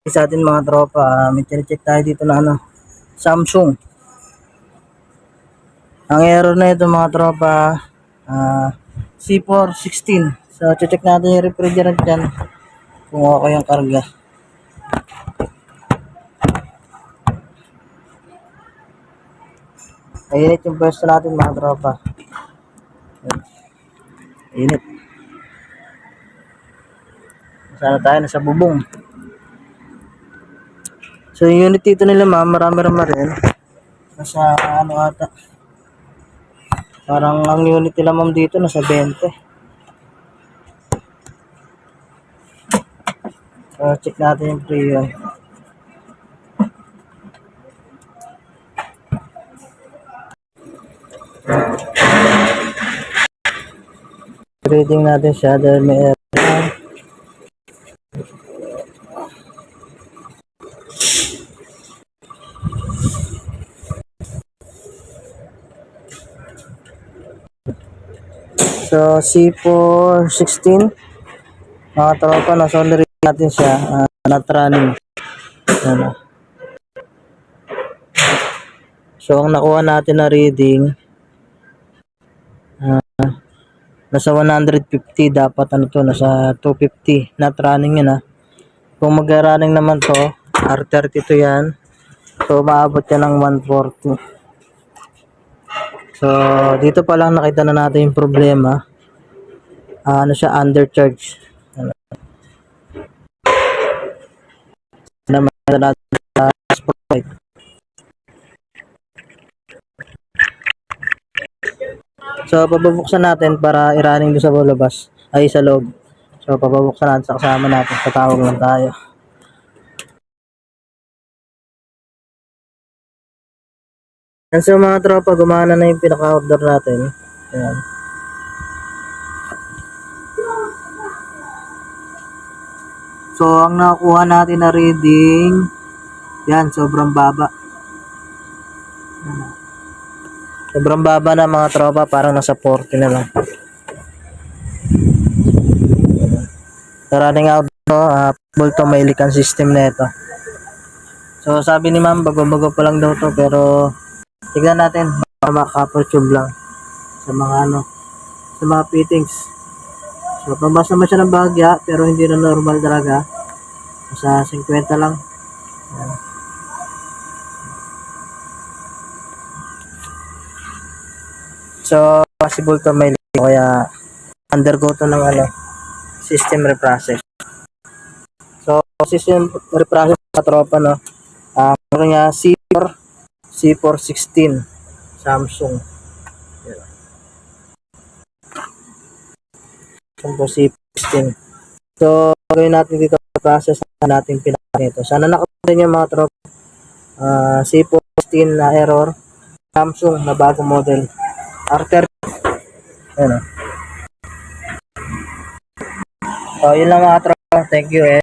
Sa atin mga tropa, may check tayo dito na ano, Samsung. Ang error na ito mga tropa, C416. So check natin yung refrigerant dyan kung okay yung karga. Mainit yung pwesto natin mga tropa. Init. Sana tayo nasa bubong. So yung unit dito nila ma'am, marami-rami rin. Nasa ano ata. Parang ang unit nila ma'am dito nasa 20. So check natin yung pre-on. Reading natin siya dahil may error. So C416 mga tropa, na-solder natin siya, not running. Ano. So ang nakuha natin na reading nasa 150, dapat ano to, nasa 250, not running yun Kung mag-running naman to, R32 yan, so maabot yan ng 140. So dito pa lang nakita na natin yung problema. Ano siya, undercharge. Naman natin sa Sprite. So pabubuksan natin para i-running doon sa labas, ay sa loob. So pabubuksan natin sa kasama natin, tatawag lang tayo. Yan, so mga tropa, gumana na yung pinaka-order natin. Ayan. So ang nakuha natin na reading, yan, sobrang baba. Sobrang baba na mga tropa, parang nasa 40 na lang. Running out to mailikan system na ito. So sabi ni ma'am, bago-bago pa lang daw to, pero tignan natin, maka-copper tube lang sa mga sa mga fittings. So pabas naman siya ng bahagya, pero hindi na normal talaga. Sa 50 lang. Ayan. So possible to may kaya undergo to ng system reprocess. So system reprocess sa tropa ano niya, C416 Samsung. C416. So gawin natin dito process natin pinaka. Sana nakapanood niyo mga tropa. C416 na error, Samsung na bagong model. R30. Ayan. So yun lang mga tropa. Thank you and